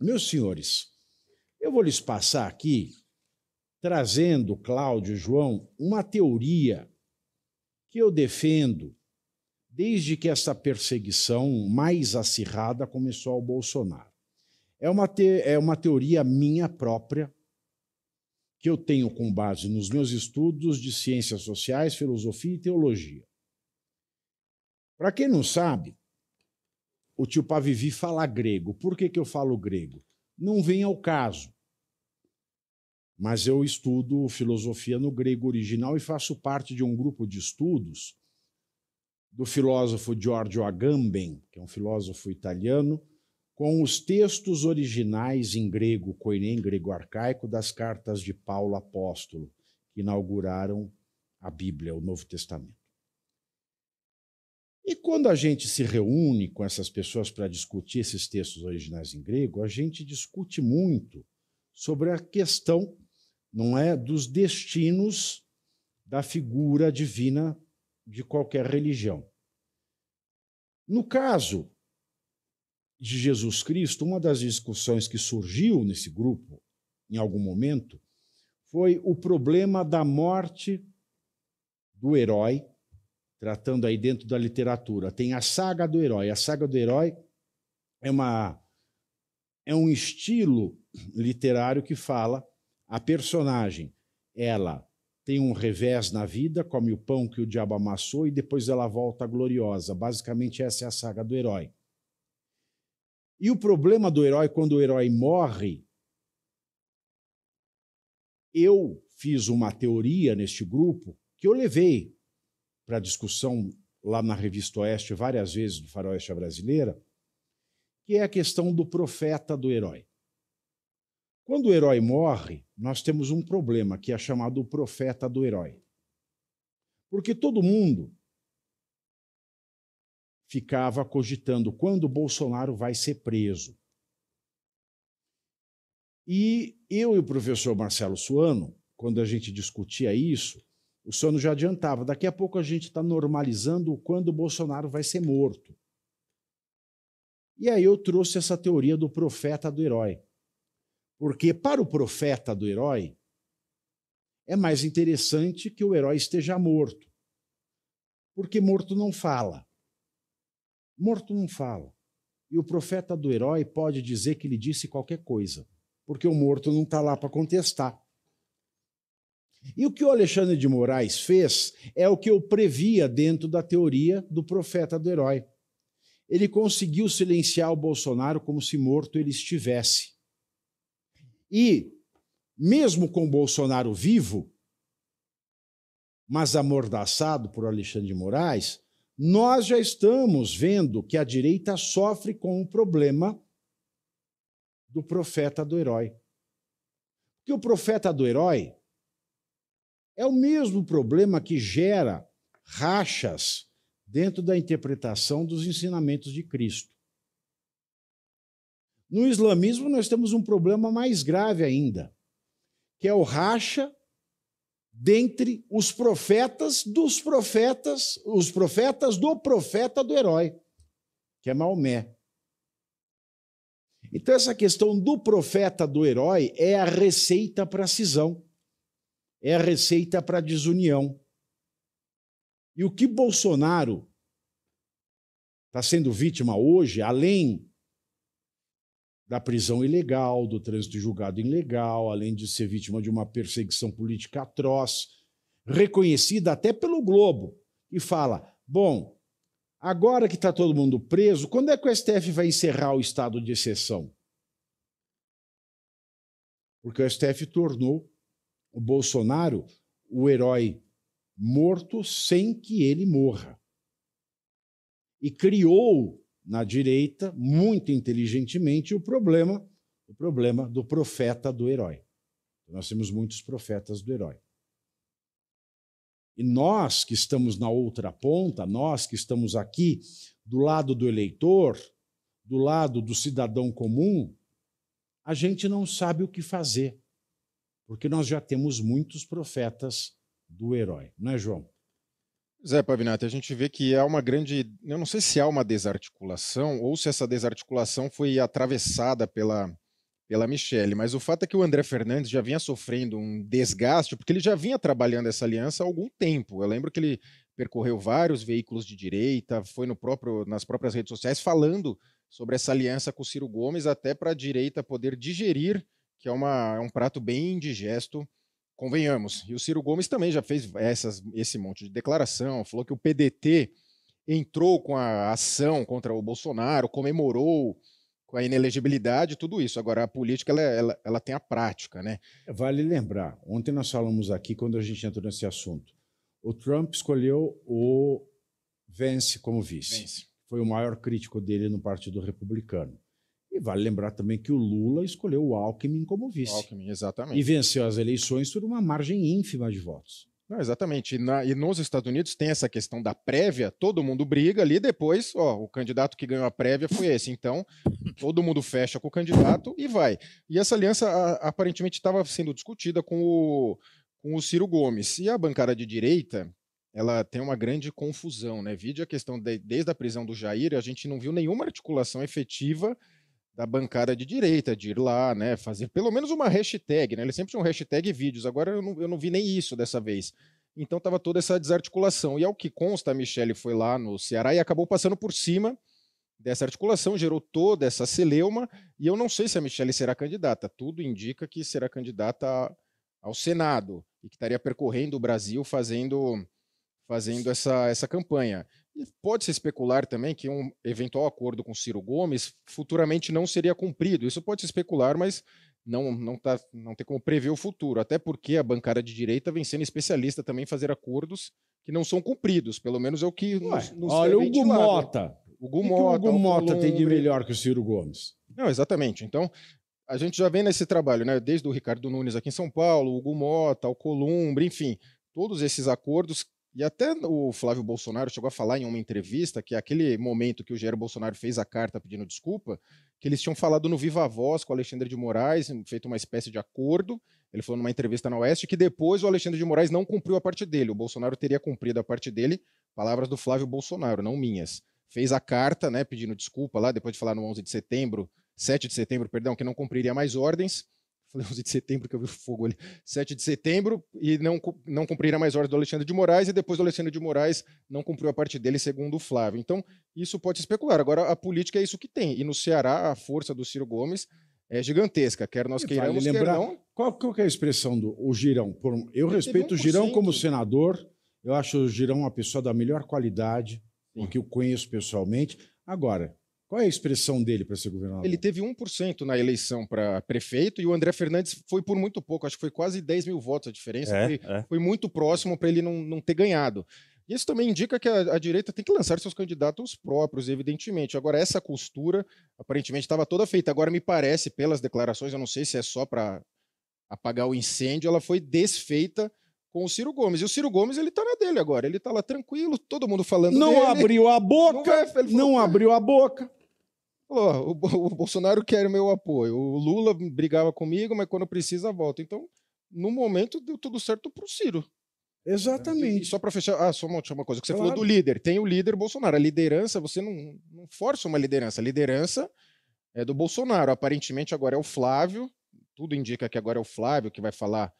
Meus senhores, eu vou lhes passar aqui, trazendo, Cláudio, João, uma teoria que eu defendo desde que essa perseguição mais acirrada começou ao Bolsonaro. É uma teoria minha própria, que eu tenho com base nos meus estudos de ciências sociais, filosofia e teologia. Para quem não sabe, o tio Pavivi fala grego. Por que eu falo grego? Não vem ao caso. Mas eu estudo filosofia no grego original e faço parte de um grupo de estudos do filósofo Giorgio Agamben, que é um filósofo italiano, com os textos originais em grego, koiné, em grego arcaico, das cartas de Paulo apóstolo, que inauguraram a Bíblia, o Novo Testamento. E quando a gente se reúne com essas pessoas para discutir esses textos originais em grego, a gente discute muito sobre a questão, não é, dos destinos da figura divina de qualquer religião. No caso de Jesus Cristo, uma das discussões que surgiu nesse grupo, em algum momento, foi o problema da morte do herói, tratando aí dentro da literatura. Tem a saga do herói. A saga do herói é um estilo literário que fala a personagem, ela tem um revés na vida, come o pão que o diabo amassou e depois ela volta gloriosa. Basicamente essa é a saga do herói. E o problema do herói, quando o herói morre, eu fiz uma teoria neste grupo que eu levei para discussão lá na Revista Oeste várias vezes do Faroeste Brasileira, que é a questão do profeta do herói. Quando o herói morre, nós temos um problema que é chamado o profeta do herói. Porque todo mundo ficava cogitando quando o Bolsonaro vai ser preso. E eu e o professor Marcelo Suano, quando a gente discutia isso, o Suano já adiantava, daqui a pouco a gente está normalizando quando o Bolsonaro vai ser morto. E aí eu trouxe essa teoria do profeta do herói. Porque para o profeta do herói, é mais interessante que o herói esteja morto. Porque morto não fala. Morto não fala. E o profeta do herói pode dizer que ele disse qualquer coisa, porque o morto não está lá para contestar. E o que o Alexandre de Moraes fez é o que eu previa dentro da teoria do profeta do herói. Ele conseguiu silenciar o Bolsonaro como se morto ele estivesse. E, mesmo com o Bolsonaro vivo, mas amordaçado por Alexandre de Moraes, nós já estamos vendo que a direita sofre com o problema do profeta do herói. Porque o profeta do herói é o mesmo problema que gera rachas dentro da interpretação dos ensinamentos de Cristo. No islamismo, nós temos um problema mais grave ainda, que é o racha dentre os profetas dos profetas, os profetas do profeta do herói, que é Maomé. Então, essa questão do profeta do herói é a receita para a cisão, é a receita para a desunião. E o que Bolsonaro está sendo vítima hoje, além da prisão ilegal, do trânsito julgado ilegal, além de ser vítima de uma perseguição política atroz, reconhecida até pelo Globo, e fala, bom, agora que está todo mundo preso, quando é que o STF vai encerrar o estado de exceção? Porque o STF tornou o Bolsonaro o herói morto sem que ele morra. E criou na direita, muito inteligentemente, o problema do profeta do herói. Nós temos muitos profetas do herói. E nós que estamos na outra ponta, nós que estamos aqui do lado do eleitor, do lado do cidadão comum, a gente não sabe o que fazer, porque nós já temos muitos profetas do herói, não é, João? Zé Pavinato, a gente vê que há uma grande... Eu não sei se há uma desarticulação ou se essa desarticulação foi atravessada pela pela Michelle, mas o fato é que o André Fernandes já vinha sofrendo um desgaste, porque ele já vinha trabalhando essa aliança há algum tempo. Eu lembro que ele percorreu vários veículos de direita, foi nas próprias redes sociais falando sobre essa aliança com o Ciro Gomes, até para a direita poder digerir, que é um prato bem indigesto, convenhamos. E o Ciro Gomes também já fez esse monte de declaração, falou que o PDT entrou com a ação contra o Bolsonaro, comemorou com a inelegibilidade, tudo isso. Agora, a política ela tem a prática, né? Vale lembrar, ontem nós falamos aqui, quando a gente entrou nesse assunto, o Trump escolheu o Vance como vice. Foi o maior crítico dele no Partido Republicano. E vale lembrar também que o Lula escolheu o Alckmin como vice. Alckmin, exatamente. E venceu as eleições por uma margem ínfima de votos. Não, exatamente. E nos Estados Unidos tem essa questão da prévia, todo mundo briga ali, depois, o candidato que ganhou a prévia foi esse. Então, todo mundo fecha com o candidato e vai. E essa aliança aparentemente estava sendo discutida com o Ciro Gomes. E a bancada de direita, ela tem uma grande confusão, né? Vide a questão desde a prisão do Jair, a gente não viu nenhuma articulação efetiva da bancada de direita, de ir lá, né, fazer pelo menos uma hashtag, né? Eles sempre tinham hashtag vídeos, agora eu não vi nem isso dessa vez. Então estava toda essa desarticulação. E ao que consta, a Michelle foi lá no Ceará e acabou passando por cima dessa articulação, gerou toda essa celeuma, e eu não sei se a Michelle será candidata. Tudo indica que será candidata ao Senado, e que estaria percorrendo o Brasil fazendo essa campanha. E pode-se especular também que um eventual acordo com Ciro Gomes futuramente não seria cumprido. Isso pode se especular, mas não tem como prever o futuro. Até porque a bancada de direita vem sendo especialista também em fazer acordos que não são cumpridos. Pelo menos é o que nos olha, o Hugo Mota. O Hugo Mota tem de melhor que o Ciro Gomes? Não, exatamente. Então, a gente já vem nesse trabalho, né? Desde o Ricardo Nunes aqui em São Paulo, o Hugo Mota, o Columbre, enfim, todos esses acordos. E até o Flávio Bolsonaro chegou a falar em uma entrevista que aquele momento que o Jair Bolsonaro fez a carta pedindo desculpa, que eles tinham falado no Viva Voz com o Alexandre de Moraes, feito uma espécie de acordo. Ele falou numa entrevista na Oeste que depois o Alexandre de Moraes não cumpriu a parte dele. O Bolsonaro teria cumprido a parte dele, palavras do Flávio Bolsonaro, não minhas. Fez a carta, né, pedindo desculpa lá, depois de falar no 11 de setembro, 7 de setembro, perdão, que não cumpriria mais ordens. Falei 11 de setembro, que eu vi fogo ali. 7 de setembro, e não cumpriria mais ordens do Alexandre de Moraes, e depois do Alexandre de Moraes não cumpriu a parte dele, segundo o Flávio. Então, isso pode especular. Agora, a política é isso que tem. E no Ceará, a força do Ciro Gomes é gigantesca, quer nós queiramos, vale lembrar, quer não. Qual que é a expressão do Girão? Eu respeito o Girão como senador, eu acho o Girão uma pessoa da melhor qualidade, porque eu conheço pessoalmente. Agora, qual é a expressão dele para ser governador? Ele teve 1% na eleição para prefeito e o André Fernandes foi por muito pouco, acho que foi quase 10 mil votos a diferença. Foi muito próximo para ele não ter ganhado. E isso também indica que a direita tem que lançar seus candidatos próprios, evidentemente. Agora, essa costura aparentemente estava toda feita. Agora, me parece, pelas declarações, eu não sei se é só para apagar o incêndio, ela foi desfeita com o Ciro Gomes. E o Ciro Gomes, ele tá na dele agora. Ele tá lá tranquilo, todo mundo falando não dele. Abriu a boca, não abriu a boca. Falou, o Bolsonaro quer o meu apoio. O Lula brigava comigo, mas quando precisa, volta. Então, no momento, deu tudo certo pro Ciro. Exatamente. E só para fechar, só uma coisa que você falou do líder. Tem o líder Bolsonaro. A liderança, você não força uma liderança. A liderança é do Bolsonaro. Aparentemente, agora é o Flávio. Tudo indica que agora é o Flávio que vai falar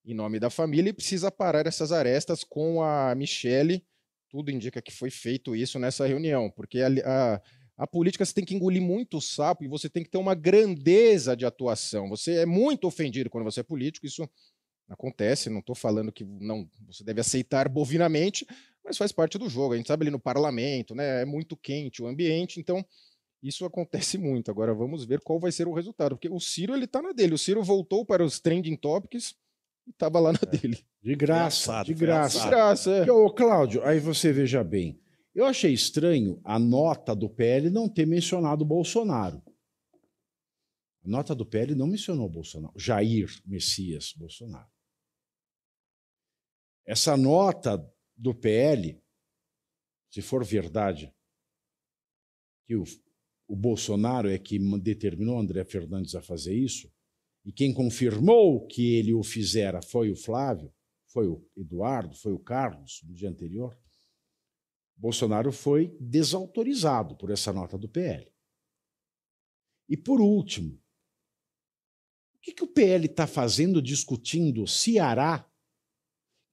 em nome da família e precisa parar essas arestas com a Michelle. Tudo indica que foi feito isso nessa reunião, porque a política você tem que engolir muito sapo e você tem que ter uma grandeza de atuação. Você é muito ofendido quando você é político, isso acontece, não estou falando que não você deve aceitar bovinamente, mas faz parte do jogo. A gente sabe ali no parlamento, né, é muito quente o ambiente, então isso acontece muito. Agora vamos ver qual vai ser o resultado, porque o Ciro ele está na dele. O Ciro voltou para os trending topics e estava lá na dele. De graça, de graça. De graça, é. Ô, Cláudio, aí você veja bem. Eu achei estranho a nota do PL não ter mencionado o Bolsonaro. A nota do PL não mencionou o Bolsonaro. Jair Messias Bolsonaro. Essa nota do PL, se for verdade, que o Bolsonaro é que determinou o André Fernandes a fazer isso, e quem confirmou que ele o fizera foi o Flávio, foi o Eduardo, foi o Carlos, no dia anterior, Bolsonaro foi desautorizado por essa nota do PL. E por último, que o PL está fazendo discutindo Ceará,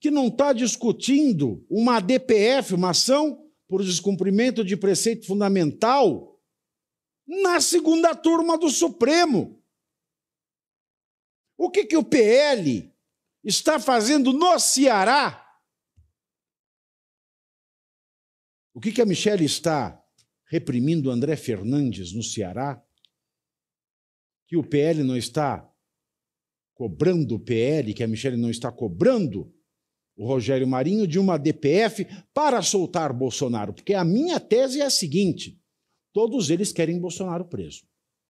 que não está discutindo uma ADPF, uma ação por descumprimento de preceito fundamental, na segunda turma do Supremo? O que o PL está fazendo no Ceará? O que a Michelle está reprimindo o André Fernandes no Ceará? Que o PL não está cobrando o PL, que a Michelle não está cobrando o Rogério Marinho de uma DPF para soltar Bolsonaro? Porque a minha tese é a seguinte: todos eles querem Bolsonaro preso.